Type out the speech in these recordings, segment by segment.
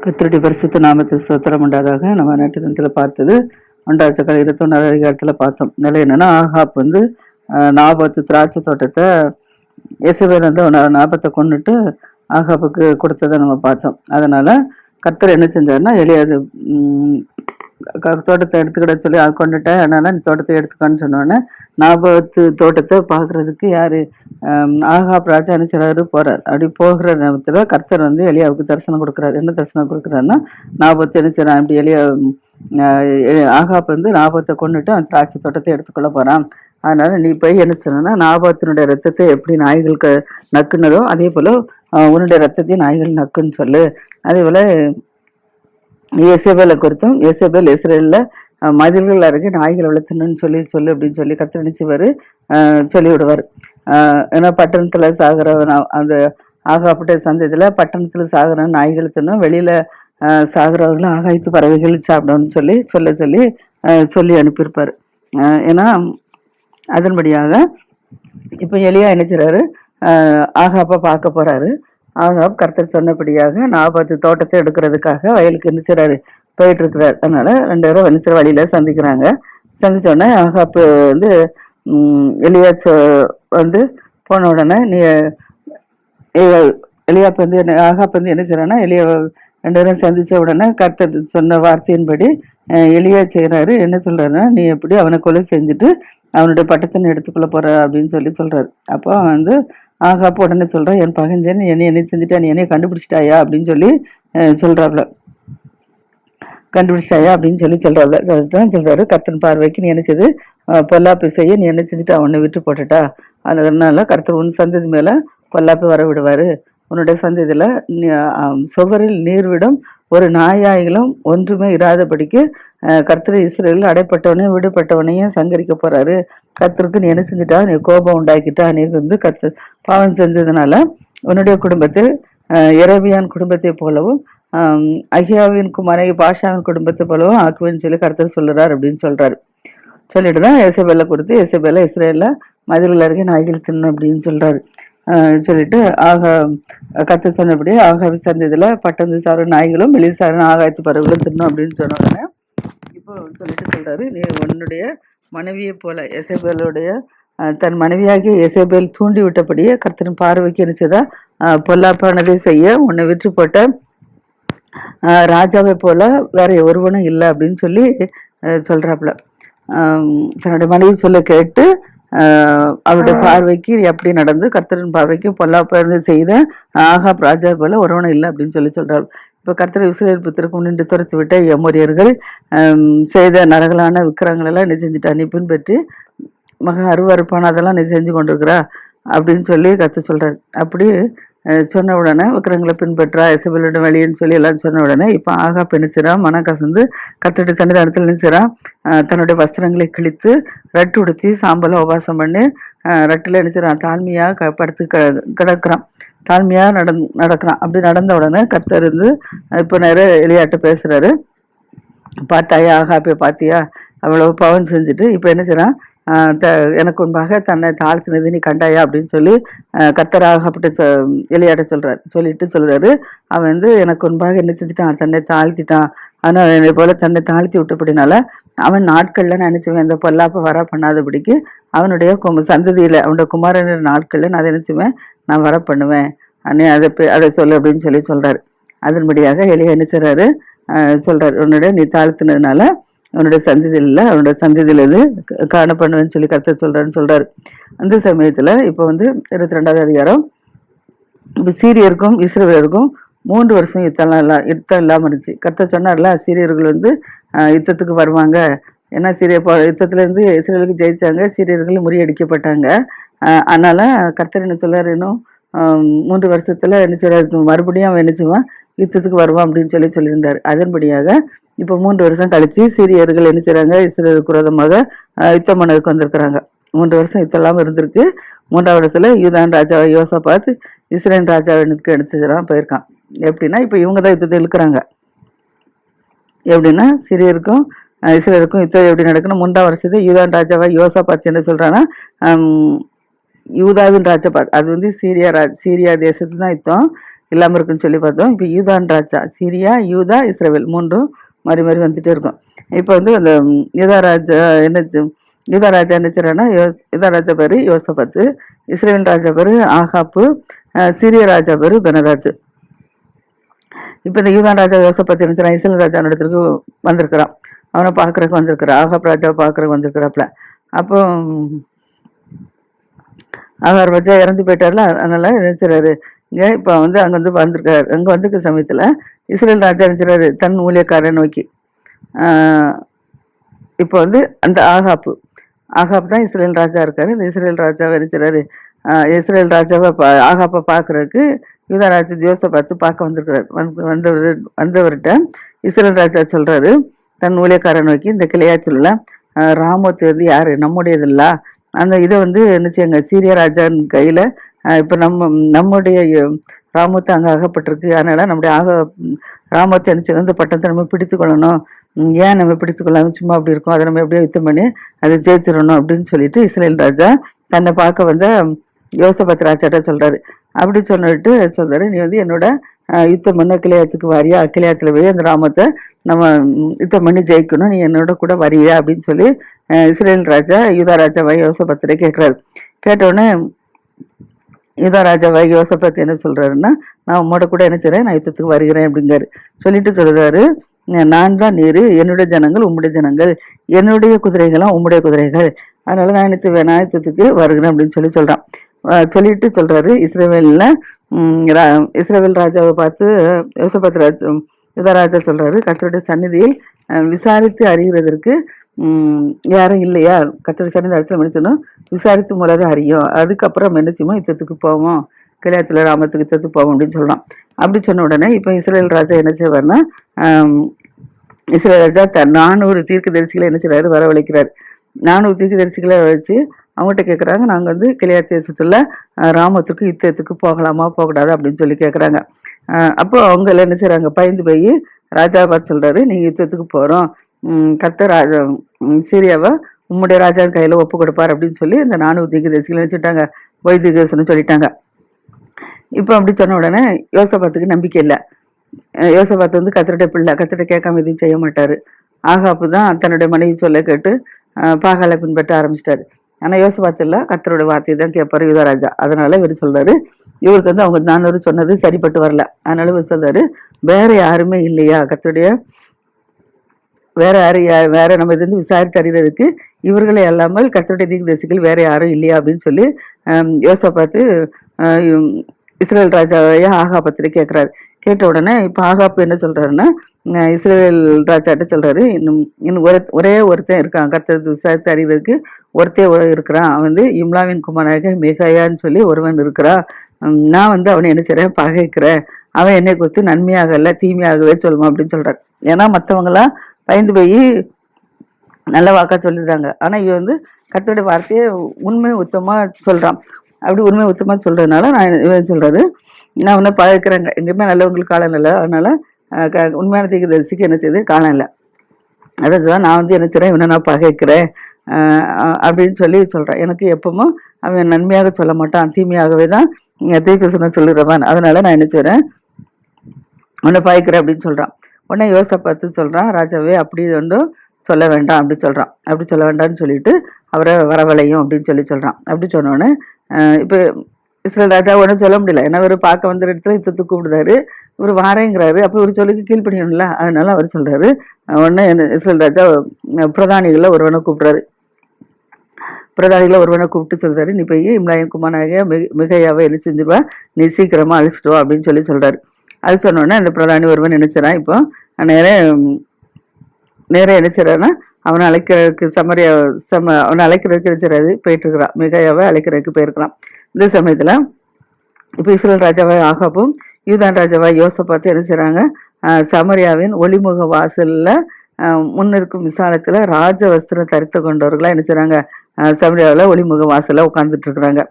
கர்த்தருடைய பரிசுத்த நாமத்துக்கு ஸ்தோத்திரம் உண்டாதாக. நம்ம நேற்று தினத்தில் பார்த்தது 1 21 அதிகாரத்தில் பார்த்தோம். நிலை என்னன்னா, ஆகாப் வந்து நாபத்து திராட்சை தோட்டத்தை இயேசபேல் வந்து நாபத்தை கொண்டுட்டு ஆகாப்புக்கு கொடுத்ததை நம்ம பார்த்தோம். அதனால கர்த்தர் என்ன செஞ்சாருன்னா, எலியாது தோட்டத்தை எடுத்துக்கிட சொல்லி கொண்டுட்டேன், அதனால நீ தோட்டத்தை எடுத்துக்கான்னு சொன்னோடனே நாபத்து தோட்டத்தை பார்க்கறதுக்கு யாரு ஆகாப் ராஜா என்ன செய்றாரு, போறாரு. அப்படி போகிற நேரத்துல கர்த்தர் வந்து எலியாவுக்கு தரிசனம் கொடுக்குறாரு. என்ன தரிசனம் கொடுக்குறாருன்னா, நாபத்து என்ன செய்யறான், இப்படி ஆகாப் வந்து நாபத்தை கொண்டுட்டு அவன் திராட்சை தோட்டத்தை எடுத்துக்கொள்ள போறான். அதனால நீ போய் என்ன சொல்லணும்னா, நாபத்தினுடைய ரத்தத்தை எப்படி நாய்களுக்கு நக்குனதோ அதே போல உன்னுடைய ரத்தத்தையும் நாய்கள் நக்குன்னு சொல்லு. அதே போல இயேசபேலை குறித்தும், இயேசபேல் இஸ்ரேல்ல மதில்கள் அருகே நாய்கள் வளர்த்தணும்னு சொல்லு அப்படின்னு சொல்லி கர்த்தர் நினைச்சுவாரு, சொல்லி விடுவார். ஏன்னா பட்டணத்துல சாகிறவன் அந்த ஆகாப்பட்ட சந்ததியில பட்டணத்துல சாகிற நாய்கள் தின்னும், வெளியில சாகிறவர்களும் ஆகாயத்து பறவைகள் சாப்பிடணும்னு சொல்லி அனுப்பியிருப்பாரு. ஏன்னா அதன்படியாக இப்ப எலியா என்ன செய்றாரு, ஆகாப்ப பார்க்க போறாரு. ஆகாப் கர்த்தர் சொன்னபடியாக நாபத்து தோட்டத்தை எடுக்கிறதுக்காக வயலுக்கு என்ன செய்றாரு, போயிட்டு இருக்கிறார். அதனால 2 பேரும் என்ன செய்ற வழியில சந்திக்கிறாங்க. சந்திச்ச உடனே ஆகாப்பு வந்து எலியா வந்து போன உடனே எலியாப் வந்து ஆகாப் வந்து என்ன செய்யறான்னா, 2 பேரும் சந்திச்ச உடனே கர்த்தர் சொன்ன வார்த்தையின்படி எலியா செய்யறாரு. என்ன சொல்றாருன்னா, நீ எப்படி அவனை கொலை செஞ்சுட்டு அவனுடைய பட்டத்தினை எடுத்துக்கொள்ள போற அப்படின்னு சொல்றாரு. அப்போ அவன் வந்து ஆகாப்பு உடனே சொல்றான், என் பகஞ்சன் என்ன செஞ்சுட்டா, நீ என்னைய கண்டுபிடிச்சிட்டாயா அப்படின்னு சொல்றாப்ல. கண்டுபிடிச்சிட்டாயா அப்படின்னு சொல்றாப்ல. அதுதான் சொல்றாரு, கர்த்தன் பார்வைக்கு நீ என்ன செய்து பொல்லாப்பு செய்ய நீ என்ன செஞ்சுட்டா, உன்னை விட்டு போட்டுட்டா, அதனால கர்த்தர் உன் சந்ததி மேல பொல்லாப்பு வர விடுவாரு. உன்னுடைய சந்ததியில சுவரில் நீர்விடும் ஒரு நாயாய்களும் ஒன்றுமே இராதபடிக்கு கர்த்தர் இஸ்ரேலில் அடைப்பட்டவனையும் விடுபட்டவனையும் சங்கரிக்க போறாரு. கர்த்தருக்கு நீ என்ன செஞ்சுட்டா, நீ கோபம் உண்டாக்கிட்டா, நீ வந்து கர்த்தர் பாவம் செஞ்சதுனால உன்னுடைய குடும்பத்தில் எரேமியான் குடும்பத்தை போலவும் அகியாவின் குமாரை பாஷாவின் குடும்பத்தை போலவும் ஆக்குவேன்னு சொல்லி கர்த்தர் சொல்லுறாரு அப்படின்னு சொல்றாரு. சொல்லிட்டுதான் இயேசபேலை குறித்து, இயேசபேலை இஸ்ரேல்ல மதில்கள் அருகே நாய்கள் தின்னும் அப்படின்னு சொல்றாரு. சொல்லிட்டு கர்த்தர் சொன்னபடி ஆகாவி சந்ததியில பட்டந்து சார நாய்களும் வெளிசார ஆகாயத்து பறவைகளும் தின்னும் அப்படின்னு சொன்ன உடனே இப்போ சொல்றாரு, நீ உன்னுடைய மனைவியை போல இயேசபேலுடைய தன் மனைவியாகிய இயேசபேல் தூண்டி விட்டபடியே கர்த்தரின் பார்வைக்கு என்னச்சதா பொல்லாப்பானதை செய்ய உன்னை விற்று போட்ட ராஜாவை போல வேற ஒருவனும் இல்லை அப்படின்னு சொல்றாப்புல. தன்னுடைய மனைவி சொல்ல கேட்டு அவருடைய பார்வைக்கு எப்படி நடந்து கர்த்தரின் பார்வைக்கு பொல்லாப்பு செய்த ஆகாப் ராஜா போல ஒருவனும் இல்லை அப்படின்னு சொல்றாரு. இப்ப கர்த்தர் இஸ்ரவேல் புத்திரருக்கு முன்னின்று துரத்து விட்ட எமோரியர்கள் செய்த நரகலான விக்கிரங்கள் எல்லாம் நீ செஞ்சுட்டா, நீ பின்பற்றி மக அருவறுப்பான அதெல்லாம் நீ செஞ்சு கொண்டிருக்கிறா அப்படின்னு கர்த்தர் சொல்றாரு. அப்படி சொன்ன உடனே விக்கிரங்களை பின்பற்றா இசபேலுடைய வழின்னு எல்லாம் சொன்ன உடனே இப்ப ஆகாப் நினைச்சிடா, மனம் கசந்து கர்த்தருடைய சன்னிதானத்தில் நினைச்சிடா, தன்னுடைய வஸ்திரங்களை கிழித்து ரட்டு உடுத்தி சாம்பல உபாசம் பண்ணி ரட்டுல நினைச்சிடான், தாழ்மையா படுத்து கிடக்குறான், தாழ்மையா நடக்கிறான். அப்படி நடந்த உடனே கர்த்தர் இருந்து இப்ப நிறைய எலியாட்ட பேசுறாரு. பார்த்தாயா ஆகாப்பை பார்த்தியா, அவ்வளவு பவன் செஞ்சுட்டு இப்ப என்ன செய்யறான், எனக்கு முன்பாக தன்னை தாழ்த்தினது நீ கண்டாயா அப்படின்னு கர்த்தர் ஆகாப்பட்ட எலியாட்ட சொல்றாரு. அவன் வந்து எனக்கு முன்பாக என்ன செஞ்சுட்டான், தன்னை தாழ்த்திட்டான். ஆனா என்னை போல தன்னை தாழ்த்தி விட்டபடினால அவன் நாட்கள்ல நான் நினைச்சுவேன் இந்த பொல்லாப்ப வர பண்ணாதபடிக்கு அவனுடைய சந்ததியில அவனுடைய குமாரனுடைய நாட்கள்ல நான் நினைச்சுவேன் நான் வர பண்ணுவேன், அண்ணே அதை சொல்லு அப்படின்னு சொல்றாரு. அதன்படியாக எலியா என்ன செய்றாரு, சொல்றாரு, உன்னுடைய நீ தாழ்த்தினதுனால அவனுடைய சந்ததியில் இல்லை, அவனுடைய சந்ததியில இது காண பண்ணுவேன்னு கர்த்தர் சொல்றாரு. அந்த சமயத்துல இப்ப வந்து 22வது அதிகாரம், இப்ப சீரியருக்கும் இஸ்ரவேலருக்கும் 3 வருஷம் யுத்தம் இல்லாம இருந்துச்சு. கர்த்தர் சொன்னார்ல, சீரியர்கள் வந்து யுத்தத்துக்கு வருவாங்க. ஏன்னா யுத்தத்துல இருந்து இஸ்ரேலுக்கு ஜெயிச்சாங்க, சீரியர்கள் முறியடிக்கப்பட்டாங்க. அதனால கர்த்தர் என்ன சொல்றாரு, இன்னும் 3 வருஷத்துல என்ன செய்யறாரு, மறுபடியும் அவன் என்ன செய்வான், யுத்தத்துக்கு வருவான் அப்படின்னு சொல்லியிருந்தாரு. அதன்படியாக இப்ப 3 வருஷம் கழிச்சு சீரியர்கள் என்ன செய்யறாங்க, இஸ்ரேலுக்கு விரோதமாக யுத்தம் பண்ணதுக்கு வந்திருக்கிறாங்க. 3 வருஷம் யுத்தம் இல்லாம இருந்திருக்கு. 3வது வருஷத்துல யூதான் ராஜா யோசபாத் இஸ்ரேல் ராஜாவினுக்கு எடுத்துதான் போயிருக்கான். எப்படின்னா இப்ப இவங்கதான் யுத்தத்தை இழுக்கிறாங்க. எப்படின்னா சிரியருக்கும் இஸ்ரேலுக்கும் யுத்தம் எப்படி நடக்கணும், 3வது வருஷத்துல யூதான் ராஜாவா யோசபாத் என்ன சொல்றான்னா, யூதாவின் ராஜபாத் அது வந்து சீரியா தேசத்து தான் யுத்தம். இல்லாமல் இருக்குன்னு சொல்லி பார்த்தோம். இப்போ யூதான் ராஜா, சிரியா, யூதா, இஸ்ரவேல் மூன்றும் மாறி மாறி வந்துட்டே இருக்கும். இப்போ வந்து அந்த யூதா ராஜா என்ன யூதா ராஜா என்ன செய்யறான்னா, யூதா ராஜா பேரு யோசபாத்து, இஸ்ரேல் ராஜா பேரு ஆகாப்பு, சிரிய ராஜா பேரு பெனதாத்து. இப்ப இந்த யூதான் ராஜா யோசபாத்து என்ன செய்யறான், இஸ்ரேல் ராஜா இடத்துக்கு வந்திருக்கிறான். அவனை பாக்குறதுக்கு வந்திருக்கிறான், ஆகாப் ராஜாவை பாக்குறதுக்கு வந்திருக்கிறாப்ல. அப்போ ஆகாப் ராஜா இறந்து போயிட்டார்ல, அதனால என்ன செய்றாரு, இங்க இப்ப வந்து அங்க வந்து வந்திருக்காரு. அங்க வந்திருக்க சமயத்துல இஸ்ரேல் ராஜா என்ன செய்றாரு, தன் ஊழியக்காரன் நோக்கி இப்போ வந்து அந்த ஆகாப் தான் இஸ்ரேல் ராஜா இருக்காரு. இந்த இஸ்ரேல் ராஜாவை என்ன செய்றாரு, இஸ்ரேல் ராஜாவை ஆகாப்பை பாக்குறதுக்கு யூதா ராஜா யோசபாத்து பார்க்க வந்திருக்கிறார். வந்தவர்கிட்ட இஸ்ரேல் ராஜா சொல்றாரு தன் ஊழியக்காரன் நோக்கி, இந்த கிளையாத்தில் உள்ள ராமோத்து வந்து யாரு, நம்முடையது இல்ல, அந்த இதை வந்து என்ன செய்யுங்க, சீரிய ராஜான் கையில இப்ப நம்முடைய ராமோத்து அங்க அகப்பட்டிருக்கு. அதனால நம்முடைய ராமோத்தை என்ன செய்யணும், இந்த பட்டத்தை நம்ம பிடித்து கொள்ளணும். ஏன் நம்ம பிடித்து கொள்ளாம சும்மா அப்படி இருக்கும், அதை நம்ம எப்படியோ யுத்தம் பண்ணி அதை ஜெயிச்சிடணும் அப்படின்னு சொல்லிட்டு இஸ்ரேல் ராஜா தன்னை பார்க்க வந்த யோசபாத் ராஜாட்ட சொல்றாரு. அப்படி சொல்லிட்டு சொல்றாரு, நீ வந்து என்னோட யுத்தம் பண்ண கிளையாத்துக்கு வரியா, கிளையாத்துல போய் அந்த ராமத்தை நம்ம யுத்தம் பண்ணி ஜெயிக்கணும், நீ என்னோட கூட வரியா அப்படின்னு சொல்லி இஸ்ரேல் ராஜா யூதா ராஜாவாய் யோசபாத்திர கேட்கிறாரு. கேட்டவுடனே யூதா ராஜாவாய் யோசபாத் என்ன சொல்றாருன்னா, நான் உம்மோட கூட என்ன செய்றேன், நான் யுத்தத்துக்கு வருகிறேன் அப்படிங்காரு. சொல்லிட்டு சொல்றாரு, நான் தான் நீரு, என்னுடைய ஜனங்கள் உம்முடைய ஜனங்கள், என்னுடைய குதிரைகளும் உம்முடைய குதிரைகள், அதனால நான் என்ன செய்வேன், நான் யுத்தத்துக்கு வருகிறேன் அப்படின்னு சொல்லி சொல்றான். சொல்லிட்டு சொல்றாரு, இஸ்ரவேல் ராஜாவை பார்த்து யோசபாத் ராஜா யூதா ராஜா சொல்றாரு, கர்த்தருடைய சந்நிதியில் விசாரித்து அறிகிறதற்கு யாரும் இல்லையா, கர்த்தருடைய சந்நிதி இடத்துல மனுஷனும் விசாரித்து மூலதை அறியும், அதுக்கப்புறம் என்ன செய்வோம், யுத்தத்துக்கு போவோம், கிளையாத்துல ராமத்துக்கு யுத்தத்துக்கு போவோம் அப்படின்னு சொல்லலாம். அப்படி சொன்ன உடனே இப்ப இஸ்ரேல் ராஜா என்ன செய்வார்னா, இஸ்ரேல் ராஜா 400 தீர்க்கதரிசிகளை என்ன செய்யறாரு, வரவழைக்கிறார். 400 தீர்க்கதரிசிகளை வச்சு அவங்ககிட்ட கேட்குறாங்க, நாங்கள் வந்து கிளையாத் தேசத்துல ராமத்துக்கு யுத்தத்துக்கு போகலாமா போகக்கூடாது அப்படின்னு சொல்லி கேட்குறாங்க. அப்போ அவங்க எல்லாம் என்ன செய்றாங்க, பயந்து போய் ராஜாவை பார்த்து சொல்றாரு, நீங்க யுத்தத்துக்கு போறோம், கர்த்தர் ராஜா சீரியாவை உம்முடைய ராஜா கையில ஒப்பு கொடுப்பார் அப்படின்னு சொல்லி இந்த 400 தீர்க்கதரிசிகளை நினைச்சுட்டாங்க, பொய் தீர்க்கதரிசனம் சொல்லிட்டாங்க. இப்போ அப்படி சொன்ன உடனே யோசபாத்துக்கு நம்பிக்கை இல்லை. யோசபாத் வந்து கர்த்தருடைய பிள்ளை, கர்த்தரை கேட்காம எதுவும் செய்ய மாட்டாரு. ஆகாப்பு தான் தன்னுடைய மனைவி சொல்ல கேட்டு பாகாலை பின்பற்ற ஆரம்பிச்சிட்டாரு. ஆனா யோசபாத் இல்ல, கர்த்தரோட வார்த்தையை தான் கேட்பாரு யூதா ராஜா. அதனால இவர் சொல்றாரு, இவருக்கு வந்து அவங்க 400 சொன்னது சரிப்பட்டு வரல. அதனால இவர் சொல்றாரு, வேற யாருமே இல்லையா கர்த்தருடைய, வேற நம்ம இது வந்து விசாரித்து அறிகிறதுக்கு இவர்களை அல்லாமல் கர்த்தருடைய தீர்க்கதரிசிகள் வேற யாரும் இல்லையா அப்படின்னு சொல்லி யோசபாத்து இஸ்ரேல் ராஜாவையா ஆகாபத்திர கேட்கிறாரு. கேட்ட உடனே இப்ப ஆகாப்பு என்ன சொல்றாருன்னா, இஸ்ரேல் ராஜாட்ட சொல்றாரு, இன்னும் ஒரே ஒருத்தன் இருக்கான், கர்த்தர் விசாரித்து அறிவதற்கு ஒருத்தே இருக்கிறான், அவன் வந்து இம்லாவின் குமாரனாக மிகாயான்னு சொல்லி ஒருவன் இருக்கிறான், நான் வந்து அவனை என்ன செய்றேன், பகைக்கிறேன், அவன் என்னை குறித்து நன்மையாக இல்ல தீமையாகவே சொல்லுவான் அப்படின்னு சொல்றாரு. ஏன்னா மற்றவங்க எல்லாம் பயந்து போய் நல்ல வாக்கா சொல்லிடுறாங்க, ஆனா இவன் வந்து கர்த்தருடைய வார்த்தையை உண்மை உத்தமா சொல்றான். அப்படி உண்மை உத்தமா சொல்றதுனால நான் இவன் சொல்றாரு, நான் உன்னை பகைக்கிறேங்க, எங்கேயுமே நல்லவங்களுக்கு காலம் இல்லை, அதனால உண்மையான தீர்க்கதரிசிக்கு என்ன செய்யுது, காலம் இல்லை, அதான் நான் வந்து என்ன செய்றேன், இவனை நான் பகைக்கிறேன் அப்படின்னு சொல்லி சொல்றேன். எனக்கு எப்பவும் அவன் நன்மையாக சொல்ல மாட்டான், தீமையாகவே தான் தீர்க்கதரிசனம் சொல்லுறவன், அதனால நான் என்ன செய்றேன், உன்னை பகைக்கிறேன் அப்படின்னு சொல்றான். உடனே யோசபாத்து சொல்றான், ராஜாவே அப்படி ஒன்றும் சொல்ல வேண்டாம் அப்படி சொல்றான். அப்படி சொல்ல வேண்டாம்னு சொல்லிட்டு அவரை வரவழையும் அப்படின்னு சொல்றான். அப்படி சொன்னோடனே இப்ப இஸ்ரேல் ராஜா ஒன்றும் சொல்ல முடியல, ஏன்னா இவர் பார்க்க வந்த இடத்துல யுத்தத்துக்கு கூப்பிடுறாரு, இவர் வாரேங்கிறாரு, அப்ப இவர் சொல்லிக்கு கீழ்ப்படியணும்ல, அதனால அவர் சொல்றாரு. உடனே இஸ்ரேல் ராஜா பிரதானிகளை ஒருவனை கூப்பிடுறாரு. பிரதானிகளை ஒருவனை கூப்பிட்டு சொல்றாரு, நீ போய் இம்லாயின் குமாரனாகிய மிகையாவை என்ன செஞ்சிருவா, நீ சீக்கிரமா அழிச்சிட்டு வா அப்படின்னு சொல்றாரு. அது சொன்னோடனே அந்த பிரதானி ஒருவன் நினைச்சான், இப்போ நேர என்ன செய்யறாருன்னா அவனை அழைக்கிறதுக்கு அவனை அழைக்கிறதுக்கு நினைச்சாரு போயிட்டு இருக்கிறான், மிகையாவை அழைக்கிறதுக்கு போயிருக்கலாம். இந்த சமயத்துல இப்ப இஸ்ரேல் ராஜாவாய் ஆகாப்பும் யூதான் ராஜாவாய் யோசபாத்து என்ன செய்றாங்க, சமரியாவின் ஒளிமுக வாசல்ல முன்னிருக்கும் விசாலத்துல ராஜ வஸ்திரம் தரித்து கொண்டவர்களா என்ன செய்றாங்க, சமரியாவில் ஒளிமுக வாசல்ல உட்கார்ந்துட்டு இருக்கிறாங்க.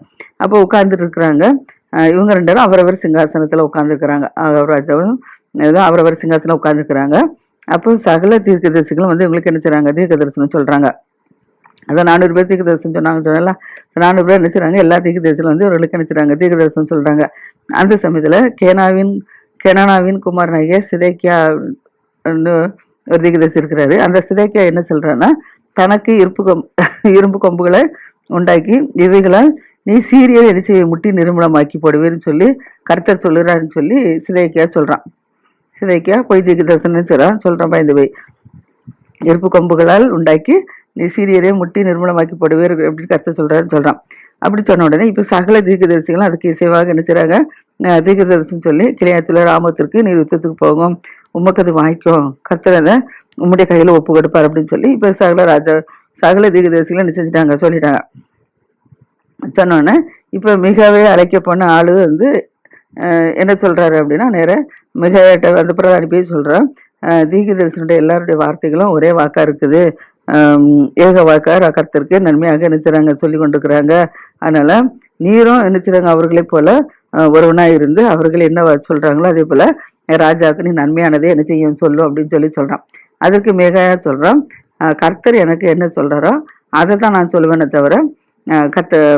அப்போ உட்கார்ந்துட்டு இருக்கிறாங்க, இவங்க 2 பேரும் அவரவர் சிங்காசனத்துல உட்கார்ந்துருக்கிறாங்க, ராஜாவும் அவரவர் சிங்காசனம் உட்கார்ந்துருக்கிறாங்க. அப்போ சகல தீர்க்க தரிசிகளும் வந்து இவங்களுக்கு என்ன செய்றாங்க, தீர்க்க தரிசனம் சொல்றாங்க. அதான் 400 பேர் தீர்க்கதரிசனம் சொன்னாங்கன்னு சொன்னால, 400 பேர் என்ன செய்றாங்க, எல்லா தீர்க்கதரிசிகளும் வந்து இவர்களுக்கு என்ன செய்றாங்க, தீர்க்கதரிசனம் சொல்றாங்க. அந்த சமயத்துல கேனானாவின் குமாரனாகிய சிதேக்கியா ன்னு ஒரு தீர்க்கதரிசி இருக்கிறாரு. அந்த சிதேக்கியா என்ன சொல்றாருன்னா, தனக்கு இரும்பு கொம்புகளை உண்டாக்கி இவைகளால் நீ சீரியல் என்ன செய்ய முட்டி நிர்மூலமாக்கி போடுவேன்னு சொல்லி கர்த்தர் சொல்லுறாருன்னு சொல்லி சிதேக்கியா சொல்றான். சிதைக்கியா பொய் தீர்க்கதரிசனம் சொல்றான் பயந்து போய், இருப்பு கொம்புகளால் உண்டாக்கி நீ சீரியரை முட்டி நிர்மூலமாக்கி போடுவேர் அப்படின்னு கர்த்தர் சொல்றான்னு. அப்படி சொன்ன உடனே இப்ப சகல தீர்க்கதரிசிகளும் அதுக்கு இசைவாக என்ன செய்றாங்க, தீர்க்கதரிசனம் சொல்லி கிளையாத்துல ராமத்திற்கு நீ யுத்தத்துக்கு போகும், உமக்கு அது வாய்க்கும், கர்த்தர் அதை உம்முடைய கையில ஒப்பு கொடுப்பார் அப்படின்னு சொல்லி இப்ப சகல தீர்க்கதரிசிகளும் என்ன செஞ்சுட்டாங்க, சொல்லிட்டாங்க. சொன்னோன்னே இப்ப மிகவே அழைக்க போன ஆளு வந்து என்ன சொல்றாரு அப்படின்னா, நேர மிகட்ட அந்த பிரதானி போய் சொல்றான், தீர்க்கதரிசனுடைய எல்லாருடைய வார்த்தைகளும் ஒரே வாக்கா இருக்குது, ஏக வாக்கா கர்த்தருக்கு நன்மையாக நினைச்சுறாங்க சொல்லி கொண்டிருக்கிறாங்க. அதனால நீரும் நினைச்சுறாங்க அவர்களை போல ஒருவனா இருந்து அவர்கள் என்ன சொல்றாங்களோ அதே போல ராஜாவுக்கு நீ நன்மையானதே என்ன செய்யும் சொல்லும் அப்படின்னு சொல்றான். அதுக்கு மிகையா சொல்றான், கர்த்தர் எனக்கு என்ன சொல்றாரோ அதை தான் நான் சொல்லுவேனே தவிர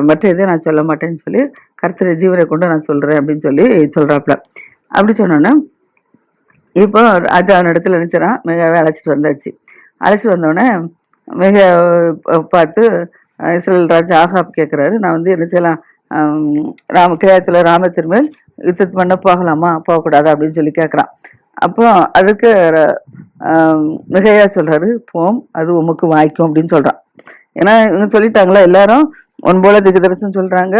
மற்ற இதை நான் சொல்ல மாட்டேன்னு சொல்லி கர்த்தரை ஜீவனை கொண்டு நான் சொல்றேன் அப்படின்னு சொல்லி சொல்றாப்ல. அப்படி சொன்னோன்னா இப்போ ராஜா இடத்துல நினைச்சான், மிகவே அழைச்சிட்டு வந்தாச்சு. அழைச்சிட்டு வந்தோடனே மிக பார்த்து இஸ்ரேல் ராஜா ஆகாப் கேட்கிறாரு, நான் வந்து என்ன செய்யலாம், கிராமத்துல ராமத்தின் மேல் யுத்தத்து பண்ண போகலாமா போகக்கூடாதா அப்படின்னு சொல்லி கேட்குறான். அப்போ அதுக்கு மிகையா சொல்றாரு, போம் அது உமக்கு வாய்க்கும் அப்படின்னு சொல்றான். ஏன்னா இவங்க சொல்லிட்டாங்களா, எல்லாரும் ஒன் போல தீர்க்கதரிசனம் சொல்றாங்க,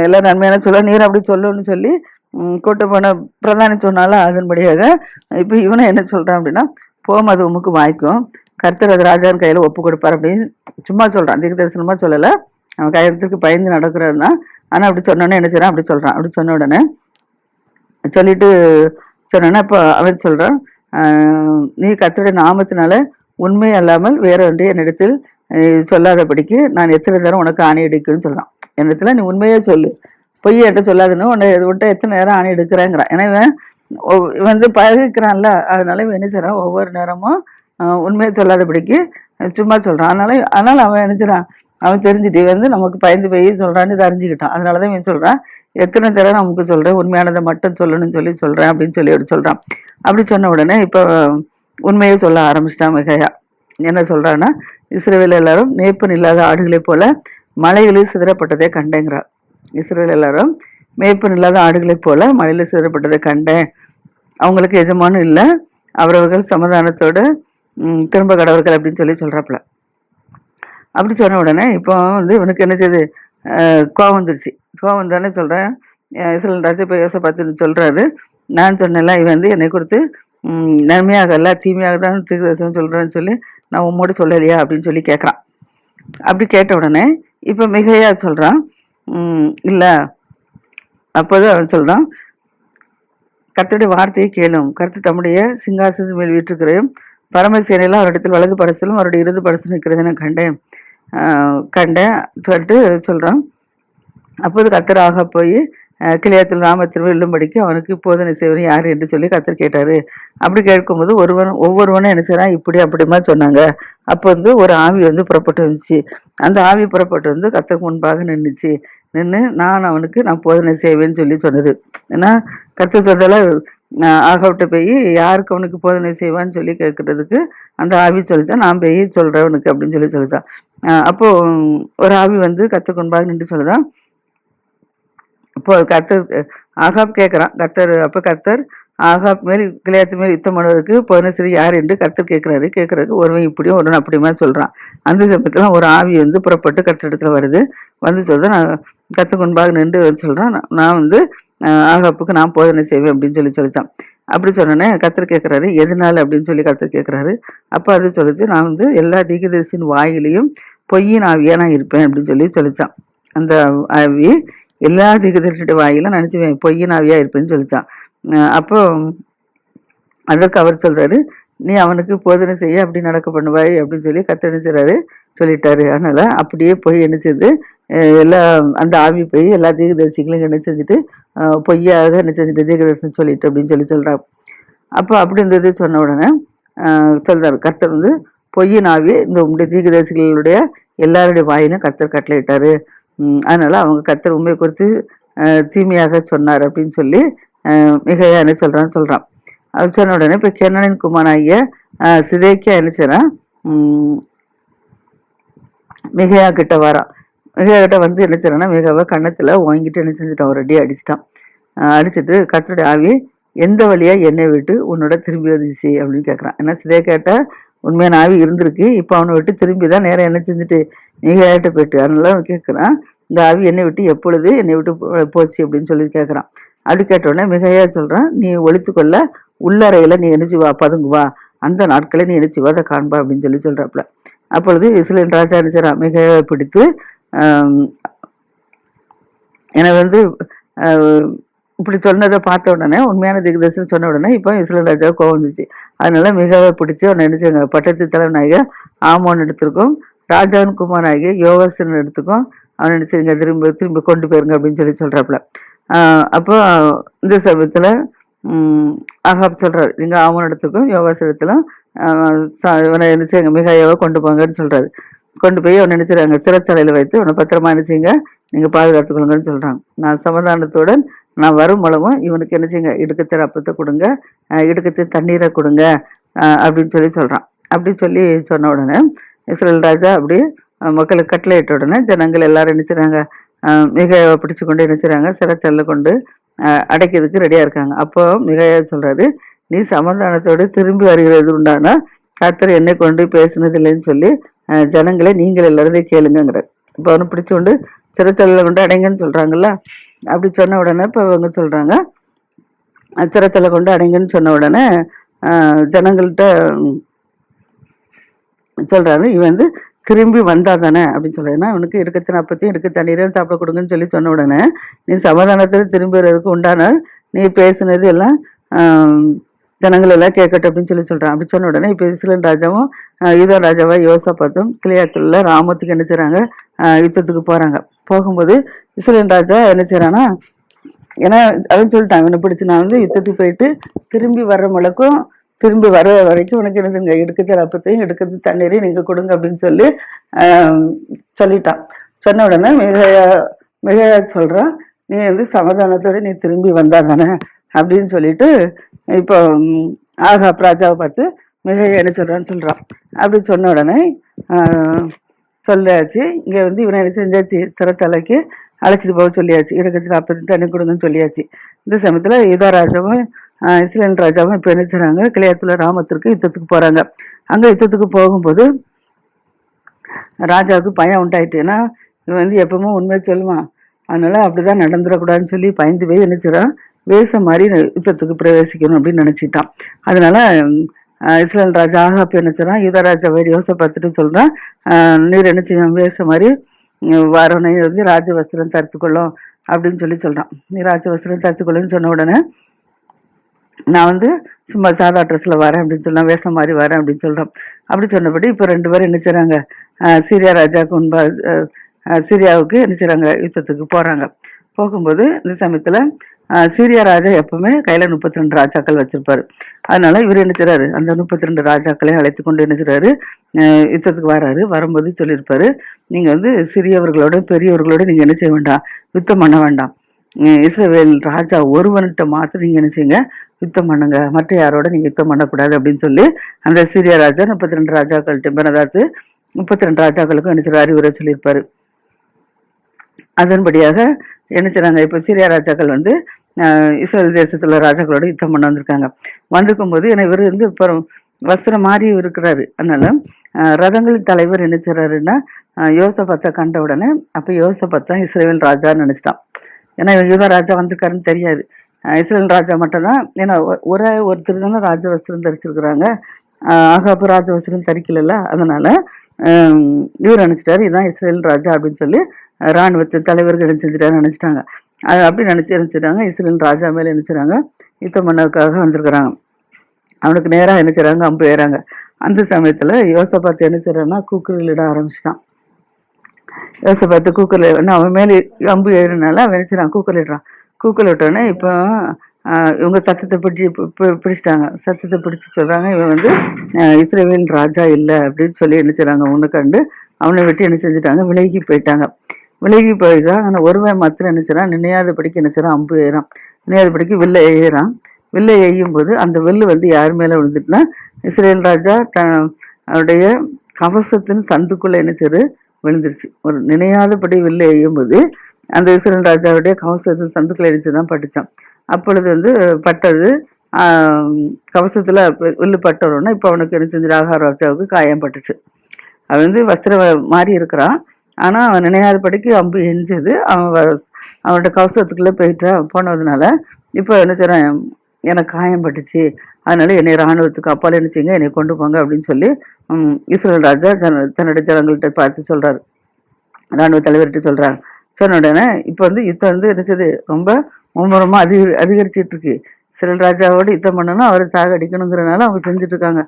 எல்லாம் நன்மையான சொல்ல நீர் அப்படி சொல்லுன்னு சொல்லி கூட்டு போன பிரதானி சொன்னாலும் அதன்படியாக இப்ப இவனை என்ன சொல்றான் அப்படின்னா, போம் அது உமக்கு வாய்க்கும், கர்த்தர் அது ராஜாவின் கையில ஒப்பு கொடுப்பார் அப்படின்னு சும்மா சொல்றான், தீர்க்கதரிசனமா சொல்லல, அவன் கையெழுத்துக்கு பயந்து நடக்கிறது தான். ஆனா அப்படி சொன்னோன்னே என்ன செய்யறான், அப்படி சொல்றான். அப்படி சொன்ன உடனே சொல்லிட்டு சொன்னோன்னா இப்போ அவன் சொல்றான், நீ கர்த்தருடைய நாமத்தினால உண்மை அல்லாமல் வேற ஒன்று என்னிடத்தில் சொல்லாதபடிக்கு நான் எத்தனை நேரம் உனக்கு ஆணை எடுக்குன்னு சொல்றான். என்னிடத்துல நீ உண்மையே சொல்லு, பொய் என்கிட்ட சொல்லாதுன்னு உன்ட்ட எத்தனை நேரம் ஆணை எடுக்கிறேங்கிறான். ஏன்னா இவன் வந்து பழகிக்கிறான்ல, அதனால இவன் என்ன செய்யறான், ஒவ்வொரு நேரமும் உண்மையை சொல்லாதபடிக்கு சும்மா சொல்றான். அதனால அவன் நினைச்சிடான், அவன் தெரிஞ்சுட்டு வந்து நமக்கு பயந்து போய் சொல்றான்னு இதை அறிஞ்சுக்கிட்டான். அதனாலதான் இவன் சொல்றான், எத்தனை தடவை நமக்கு சொல்றேன், உண்மையானதை மட்டும் சொல்லணும்னு சொல்றேன் அப்படின்னு சொல்லி அப்படி சொல்றான். அப்படி சொன்ன உடனே இப்போ உண்மையை சொல்ல ஆரம்பிச்சிட்டான் மிகையா. என்ன சொல்றான்னா, இஸ்ரவேல் எல்லாரும் மேய்ப்பன் இல்லாத ஆடுகளை போல மலைகளில் சிதறப்பட்டதை கண்டேங்கிறார். இஸ்ரவேல் எல்லாரும் மேய்ப்பன் இல்லாத ஆடுகளை போல மலையில சிதறப்பட்டதை கண்டேன், அவங்களுக்கு எஜமானும் இல்லை, அவரவர்கள் சமாதானத்தோடு திரும்ப கடவர்கள் அப்படின்னு சொல்றாப்புல. அப்படி சொன்ன உடனே இப்போ வந்து இவனுக்கு என்ன செய்யுது, கோவம் வந்துருச்சு. கோவம் தானே சொல்றேன், இஸ்ரவேல் ராஜா இப்போ யோசபாத்து சொல்றாரு, நான் சொன்னேன்ல இவன் வந்து என்னை குறித்து நன்மையாக இல்ல தீமையாக தான் தீர்க்கதரிசனம் சொல்றேன்னு சொல்லி நான் உம்மோடு சொல்லலையா அப்படின்னு சொல்லி கேட்கறான். அப்படி கேட்ட உடனே இப்ப மிகையா சொல்றான், இல்ல. அப்போது அவன் சொல்றான், கர்த்தருடைய வார்த்தையை கேளும், கர்த்தர் தம்முடைய சிங்காசனத்தின் மேல் வீற்றிருக்கிறையும் பரமசேனையில அவரிடத்தில் வலது பரிசிலும் அவருடைய இடது பரிசிலும் இருக்கிறது நான் கண்டேன் சொல்லிட்டு சொல்றான். அப்போது கர்த்தராக போய் கிளையத்தில் ராமத்தில் வெல்லும்படிக்கு அவனுக்கு போதனை செய்வன் யாரு என்று சொல்லி கர்த்தர் கேட்டாரு. அப்படி கேட்கும்போது ஒவ்வொருவனும் என்ன செய்யறான், இப்படி அப்படிமா சொன்னாங்க. அப்போ வந்து ஒரு ஆவி வந்து புறப்பட்டு வந்துச்சு. அந்த ஆவி புறப்பட்டு வந்து கர்த்தருக்கு முன்பாக நின்றுச்சு. நின்று நான் போதனை செய்வேன்னு சொன்னது. ஏன்னா கர்த்தர் சொல்றதால ஆகவிட்ட போய் யாருக்கு அவனுக்கு போதனை செய்வான்னு சொல்லி கேட்கறதுக்கு அந்த ஆவி சொல்லித்தான், நான் போய் சொல்றேன் உனக்கு அப்படின்னு சொல்லித்தான். அப்போ ஒரு ஆவி வந்து கர்த்தருக்கு முன்பாக நின்று சொல்லுதான். இப்போ கர்த்தர் ஆகாப் கேட்கிறான், கர்த்தர் ஆகாப் மேல் கிளையாத்து மேல் யுத்தம் பண்ணுவதற்கு போதனை செய்ய யார் என்று கர்த்தர் கேட்கறதுக்கு ஒருவன் இப்படியும் ஒருவன் அப்படியுமா சொல்றான். அந்த சமயத்துல ஒரு ஆவி வந்து புறப்பட்டு கர்த்தர் இடத்துல வருது. வந்து சொல்றேன், நான் கர்த்தருக்கு முன்பாக நின்று சொல்றான், நான் வந்து ஆகாப்புக்கு நான் போதனை செய்வேன் அப்படின்னு சொல்லித்தான். அப்படி சொன்னோன்னே கர்த்தர் கேட்கிறாரு, எதனால அப்படின்னு சொல்லி கர்த்தர் கேட்கிறாரு. அப்ப அது சொல்லிச்சு, நான் வந்து எல்லா தீர்க்கதரிசியின் வாயிலையும் பொய்யின் ஆவியா நான் இருப்பேன் அப்படின்னு சொல்லிச்சான். அந்த ஆவி எல்லா தீர்க்கதரிசியோட வாயிலும் நினைச்சுவேன் பொய்யின் ஆவியா இருப்பேன்னு சொல்லிச்சான். அப்போ அதற்கு அவர் சொல்றாரு, நீ அவனுக்கு போதனை செய்ய அப்படி நடக்க பண்ணுவாய் அப்படின்னு சொல்லி கர்த்தர் நினைச்சாரு சொல்லிட்டாரு. அதனால அப்படியே போய் என்ன செய்து அந்த ஆவி போய் எல்லா தீர்க்கதரிசிகளையும் என்ன செஞ்சுட்டு பொய்யாக என்ன செஞ்சுட்டு தீர்க்கதரிசனம் சொல்லிட்டு அப்படின்னு சொல்றாரு. அப்போ அப்படி இருந்தது சொன்ன உடனே சொல்றாரு கர்த்தர் வந்து, பொய்யின் ஆவி இந்த உங்களுடைய தீர்க்கதரிசிகளுடைய எல்லாருடைய வாயிலும் கர்த்தர் கட்டளையிட்டாரு. அதனால அவங்க கர்த்தர் உண்மை குறித்து தீமையாக சொன்னார் அப்படின்னு சொல்லி மிகையா என்ன சொல்றான். அவர் சொன்ன உடனே இப்ப கெனானின் குமாரனாகிய சிதேக்கியா என்ன செய்றான், மிகையா கிட்ட வரான். மிகையா கிட்ட வந்து என்ன செய்றான்னா, மிகாவை கன்னத்துல ஓங்கிட்டு என்ன செஞ்சுட்டான், ஒரு அடி அடிச்சிட்டான். அடிச்சுட்டு கர்த்தருடைய ஆவி எந்த வழியா என்னை விட்டு உன்னோட திரும்பி வந்துச்சு அப்படின்னு கேட்கறான். ஏன்னா சிதேக்கியாட்ட உண்மையான ஆவி இருந்திருக்கு. இப்ப அவனை விட்டு திரும்பிதான் நேரம் என்ன செஞ்சுட்டு மிகையாட்ட போயிட்டு. அதனால அவன் கேட்கறான், இந்த ஆவி என்னை விட்டு எப்பொழுது என்னை விட்டு போச்சு அப்படின்னு சொல்லி கேட்கறான். அப்படி கேட்ட உடனே மிகையா சொல்றான், நீ ஒழித்துக்கொள்ள உள்ளறையில நீ என்ன செய்வா, பதுங்குவா, அந்த நாட்களை நீ என்ன செய்வா, அதை காண்பா அப்படின்னு சொல்லி சொல்றாப்புல. அப்பொழுது இஸ்ரவேல் ராஜா என்ன செய்றான், மிகையாவை பிடித்து எனக்கு வந்து இப்படி சொன்னதை பார்த்த உடனே, உண்மையான தீர்க்கதரிசனம் சொன்ன உடனே இப்போ இஸ்ரவேல் ராஜா கோவம் வந்துச்சு. அதனால மிகாவை பிடிச்சி அவனை நினைச்சாங்க பட்டத்து தலைவனாகிய ஆமோன் இடத்திற்கும் ராஜாவின் குமாரனாகிய யோவாசின் இடத்துக்கும் அவன் நினைச்சுங்க திரும்ப கொண்டு போயிருங்க அப்படின்னு சொல்லி சொல்றாப்புல. அப்போ இந்த சமயத்துல ஆகாப் சொல்றாரு, நீங்க ஆமோன் இடத்துக்கும் யோவாஸ் இடத்துலும் இவனை நினைச்சாங்க மிகாயாவை கொண்டு போங்கன்னு சொல்றாரு. கொண்டு போய் அவனை நினைச்சாங்க சிறைச்சாலையில வைத்து அவனை பத்திரமா நினைச்சீங்க நீங்க பாதுகாத்துக்கொள்ளுங்கன்னு சொல்றாங்க. நான் சமாதானத்துடன் நான் வரும் மூலமும் இவனுக்கு என்ன செய்யுங்க, இடுக்கத்தை அப்பத்தை கொடுங்க, இடுக்கத்தை தண்ணீரை கொடுங்க அப்படின்னு சொல்லி சொல்றான். அப்படி சொல்லி சொன்ன உடனே இஸ்ரவேல் ராஜா அப்படி மக்களுக்கு கட்டளையிட்ட உடனே ஜனங்கள் எல்லாரும் என்ன செய்றாங்க, மிகையாவை பிடிச்சு கொண்டு என்ன செய்றாங்க, சிறைச்சாலையில கொண்டு அடைக்கிறதுக்கு ரெடியா இருக்காங்க. அப்போ மிகையா சொல்றாரு, நீ சமாதானத்தோடு திரும்பி வருகிறது உண்டானா கர்த்தர் என்னை கொண்டு பேசினது இல்லைன்னு சொல்லி ஜனங்களை நீங்கள் எல்லாரும் கேளுங்கிறார். இப்போ அவனை பிடிச்சு கொண்டு சிறைச்சாலையில கொண்டு அடைங்கன்னு சொல்றாங்கல்ல. அப்படி சொன்ன உடனே இப்போ அவங்க சொல்றாங்க, சிறைச்சாலை கொண்டு அடைங்கன்னு சொன்ன உடனே ஜனங்கள்கிட்ட சொல்றாரு, இவன் வந்து திரும்பி வந்தா தானே அப்படின்னு சொல்றேன்னா, இவனுக்கு இடுக்கத்தின் அப்பத்தையும் இடுக்க தண்ணீரையும் சாப்பிட கொடுங்கன்னு சொல்லி சொன்ன உடனே, நீ சமாதானத்தில் திரும்புறதுக்கு உண்டானால் நீ பேசுனது எல்லாம் ஜனங்கள் எல்லாம் கேட்கட்டும் அப்படின்னு சொல்லி சொல்றான். அப்படி சொன்ன உடனே இப்ப இஸ்ரவேல் ராஜாவும் யூதா ராஜாவா யோசாபாத்தும் கிளியாத்துல ராமத்துக்கு என்ன செய்றாங்க, யுத்தத்துக்கு போறாங்க. போகும்போது இஸ்ரவேல் ராஜா என்ன செய்யறான்னா, ஏன்னா அதுன்னு சொல்லிட்டான், இவனை பிடிச்சு நான் வந்து யுத்தத்துக்கு போயிட்டு திரும்பி வர்ற முழக்கும் திரும்பி வர வரைக்கும் உனக்கு என்னதுங்க, எடுக்கிறது அப்பத்தையும் எடுக்கிறது தண்ணீரையும் நீங்க கொடுங்க அப்படின்னு சொல்லி சொல்லிட்டான். சொன்ன உடனே மிகையா சொல்றான், நீ வந்து சமாதானத்தோட நீ திரும்பி வந்தா தானே அப்படின்னு சொல்லிட்டு இப்போ ஆகாப் ராஜாவை பார்த்து மிகையா என்ன சொல்றான்னு சொல்றான். அப்படி சொன்ன உடனே சொல்லியாச்சு, இங்க வந்து இவனை என்ன செஞ்சாச்சு, சிறைச்சாலைக்கு அழைச்சிட்டு போக சொல்லியாச்சு, இடக்கத்தில் அப்படி தண்ணி கொடுங்கன்னு சொல்லியாச்சு. இந்த சமயத்துல யூதா ராஜாவும் இஸ்ரவேல் ராஜாவும் இப்ப என்ன செய்றாங்க, கிளியாத்துல ராமத்திற்கு யுத்தத்துக்கு போறாங்க. அங்க யுத்தத்துக்கு போகும்போது ராஜாவுக்கு பயம் உண்டாயிட்டு. ஏன்னா இவன் வந்து எப்பவுமே உண்மையை சொல்லுவான், அதனால அப்படிதான் நடந்துடக்கூடாதுன்னு சொல்லி பயந்து போய் என்ன செய்றான், வேஷம் மாதிரி யுத்தத்துக்கு பிரவேசிக்கணும் அப்படின்னு நினைச்சிட்டான். அதனால இஸ்ரவேல் ராஜா ஆகாப் என்ன செய்றான், யூதா ராஜாவை யோசனை பார்த்துட்டு சொல்றான், நீர் என்ன செய்யும், வேஷம் மாதிரி வரனை வந்து ராஜவஸ்திரம் தடுத்துக்கொள்ளும் அப்படின்னு சொல்லி சொல்றான். நீ ராஜவஸ்திரம் தடுத்துக்கொள்ளுன்னு சொன்ன உடனே நான் வந்து சும்மா சாதா ட்ரெஸ்ல வரேன் அப்படின்னு சொன்னா, வேஷம் மாதிரி வரேன் அப்படின்னு சொல்றான். அப்படி சொன்னபடி இப்ப 2 பேரும் என்ன செய்றாங்க, சீரியா ராஜாவுக்கு சீரியாவுக்கு என்ன செய்றாங்க, யுத்தத்துக்கு போறாங்க. போகும்போது இந்த சமயத்துல சீரியா ராஜா எப்பவுமே கையில 32 ராஜாக்கள் வச்சிருப்பாரு. அதனால இவர் என்ன செய்றாரு, அந்த 32 ராஜாக்களையும் அழைத்து கொண்டு என்ன செய்றாரு, யுத்தத்துக்கு வராரு. வரும்போது சொல்லியிருப்பாரு, நீங்க வந்து சிறியவர்களோட பெரியவர்களோட நீங்க என்ன செய்ய வேண்டாம், யுத்தம் பண்ண வேண்டாம், இஸ்ரவேல் ராஜா ஒருவன்கிட்ட மாத்திரம் நீங்க என்ன செய்யுங்க, யுத்தம் பண்ணுங்க, மற்ற யாரோட நீங்க யுத்தம் பண்ணக்கூடாது அப்படின்னு சொல்லி அந்த சீரியா ராஜா 32 ராஜாக்கள்கிட்ட பெனதாத்து 32 ராஜாக்களுக்கும் என்ன செய்ய அறிவுரை சொல்லியிருப்பாரு. அதன்படியாக என்ன செய்றாங்க, இப்ப சீரியா ராஜாக்கள் வந்து இஸ்ரேல் தேசத்துல ராஜாக்களோட யுத்தம் பண்ண வந்திருக்காங்க. வந்திருக்கும் போது ஏன்னா இவர் வந்து இப்போ வஸ்திரம் மாறி இருக்கிறாரு. அதனால ரதங்களின் தலைவர் என்ன செய்றாருன்னா, யோசபாத்தை கண்ட உடனே அப்ப யோசபாத் தான் இஸ்ரேல் ராஜான்னு நினைச்சிட்டான். ஏன்னா யூதா ராஜா வந்திருக்காருன்னு தெரியாது. இஸ்ரேல் ராஜா மட்டும் தான், ஏன்னா ஒருத்தர் தானே ராஜ வஸ்திரம் தரிச்சிருக்கிறாங்க, ஆகாப்பு ராஜ வஸ்திரம் தரிக்கல. அதனால இவர் நினைச்சிட்டாரு இதுதான் இஸ்ரேல் ராஜா அப்படின்னு சொல்லி இராணுவத்தின் தலைவர்கள் என்ன செஞ்சுட்டாரு நினைச்சிட்டாங்க. அது அப்படி நினைச்சிட்டாங்க. இஸ்ரேல் ராஜா மேல நினைச்சாங்க, யுத்தம் பண்ணதுக்காக வந்திருக்கிறாங்க. அவனுக்கு நேரா என்ன செய்றாங்க, அம்பு ஏறாங்க. அந்த சமயத்துல யோசபாத் என்ன செய்றான்னா, கூக்குரலிட ஆரம்பிச்சிட்டான். யோசபாத்து கூக்குரல் அவன் மேல அம்பு ஏறினால அவன் என்ன செய்றான், கூக்குரலிடுறான். கூக்குரல் விட்டோடனே இப்போ இவங்க சத்தத்தை பிடிச்சிட்டாங்க. சத்தத்தை பிடிச்சு சொல்றாங்க, இவன் வந்து இஸ்ரவேல் ராஜா இல்லை அப்படின்னு சொல்லி என்ன செய்றாங்க, ஒண்ணு கண்டு அவனை விட்டு என்ன செஞ்சுட்டாங்க, விலகி போயிட்டாங்க. விலகி போயிதான். ஆனா ஒருவன் மாத்திரம் என்ன செய்றான், நினையாதபடிக்கு என்ன செய்றான், அம்பு எய்றான். நினையாதபடிக்கு வில்ல எய்றான். வில்ல எய்யும் போது அந்த வில்லு வந்து யார் மேல விழுந்துட்டுனா, இஸ்ரேல் ராஜா அவருடைய கவசத்தின் சந்துக்குள்ள என்ன செய்யுது, விழுந்துருச்சு. ஒரு நினையாதபடி வில்ல எய்யும் போது அந்த இஸ்ரேல் ராஜாவுடைய கவசத்தின் சந்துக்குள்ள இடிச்சுதான் பட்டுச்சான். அப்பொழுது வந்து பட்டது கவசத்துல வில்லு பட்டோன்னா இப்ப அவனுக்கு என்ன செஞ்சு, ஆகார் ராஜாவுக்கு காயம் பட்டுச்சு. அவன் வந்து வஸ்திரம் மாறி இருக்கிறான். ஆனா அவன் நினையாதபடிக்கு அம்பு எஞ்சது. அவனோட கவசத்துக்குள்ள போனதுனால இப்ப என்ன செய்றான், எனக்கு காயம் பட்டுச்சு, அதனால என்னை ராணுவத்துக்கு அப்பால் என்ன செய்யுங்க, என்னை கொண்டு போங்க அப்படின்னு சொல்லி இஸ்ரேல் ராஜா தன்னுடைய ஜனங்கள்கிட்ட பார்த்து சொல்றாரு. ராணுவ தலைவர்கிட்ட சொல்றாங்க. சொன்ன உடனே இப்ப வந்து யுத்தம் வந்து என்ன செய்யுது, ரொம்ப மும்முரமா அதிகரிச்சிட்டு இருக்கு. இஸ்ரேல் ராஜாவோட யுத்தம் பண்ணணும், அவரை சாகடிக்கணுங்கிறதுனால அவங்க செஞ்சுட்டு இருக்காங்க.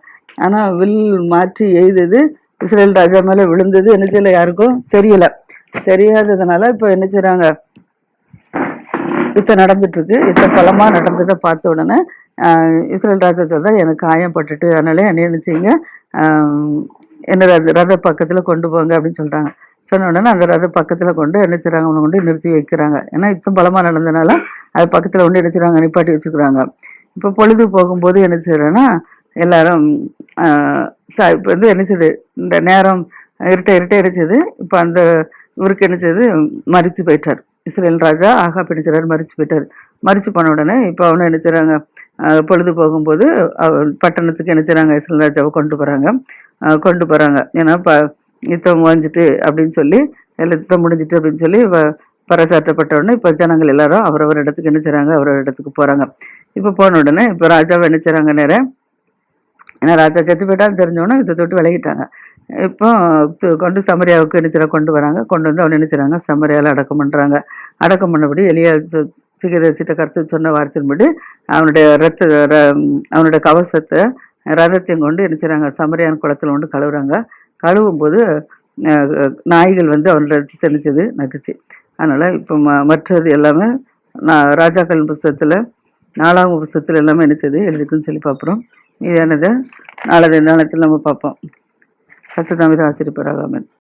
ஆனா வில் மாற்றி எய்தது இஸ்ரேல் ராஜா மேல விழுந்தது என்ன செய்யல, யாருக்கும் தெரியல. தெரியாததுனால இப்ப என்ன செய்றாங்க, யுத்தம் நடந்துட்டு இருக்கு. யுத்தம் பலமா நடந்ததை பார்த்த உடனே இஸ்ரேல் ராஜா சொல்றா, எனக்கு காயம் பட்டுட்டு, அதனால என்ன என்ன செய்யுங்க, என்ன ரத பக்கத்துல கொண்டு போங்க அப்படின்னு சொல்றாங்க. சொன்ன உடனே அந்த ரத பக்கத்துல கொண்டு என்ன செய்றாங்க, அவனை கொண்டு நிறுத்தி வைக்கிறாங்க. ஏன்னா யுத்தம் பலமா நடந்ததுனால அது பக்கத்துல கொண்டு என்ன செய்றாங்க, நிப்பாட்டி வச்சுக்கிறாங்க. இப்ப பொழுது போகும்போது என்ன செய்யறேன்னா, எல்லாரும் இப்ப வந்து என்ன செய்யுது, இந்த நேரம் இருட்ட என்ன செய்யுது, இப்ப அந்த இவருக்கு என்ன செய்யுது, மறித்து போயிட்டார். இஸ்ரேல் ராஜா ஆகாப் என்ன செய்றாரு, மறிச்சு போயிட்டாரு. மறிச்சு போன உடனே இப்ப அவனை என்ன செய்றாங்க, பொழுது போகும்போது பட்டணத்துக்கு என்ன செய்றாங்க, இஸ்ரேல் ராஜாவை கொண்டு போறாங்க. ஏன்னா யுத்தம் முடிஞ்சிட்டு அப்படின்னு சொல்லி, எல்லாம் யுத்தம் முடிஞ்சிட்டு அப்படின்னு சொல்லி பறைசாற்றப்பட்ட உடனே இப்ப ஜனங்கள் எல்லாரும் அவரவர் இடத்துக்கு என்ன செய்றாங்க, அவரவர் இடத்துக்கு போறாங்க. இப்ப போன உடனே இப்ப ராஜாவை என்ன செய்றாங்க, நேரம் ஏன்னா ராஜா செத்து போயிட்டான்னு தெரிஞ்சவொன்னே யுத்தத்தை விட்டு விலகிட்டாங்க. இப்போ கொண்டு சமரியாவுக்கு என்ன செய்றாங்க, கொண்டு வராங்க. கொண்டு வந்து அவனை என்ன செய்றாங்க, சமரியால அடக்கம் பண்றாங்க. அடக்கம் பண்ணபடி எலியா தீர்க்கதரிசிட்ட கர்த்தர் சொன்ன வார்த்தையின்படி அவனுடைய அவனுடைய கவசத்தை ரதத்தையும் கொண்டு என்ன செய்றாங்க, சமரியான் குளத்துல கொண்டு கழுவுறாங்க. கழுவும் போது நாய்கள் வந்து அவனோட ரத்தத்தை தெளிச்சது நக்குச்சு. அதனால இப்போ மற்றது எல்லாமே ராஜாக்கள் புஸ்தகத்துல 4ஆம் புஸ்தகத்துல எல்லாமே என்ன செய்யுது, எழுதிக்குன்னு சொல்லி பார்க்குறோம். மீதானதை நாளத்தில் நம்ம பார்ப்போம். கர்த்தர் தாமே ஆசீர்வதிப்பாராக. ஆமென்.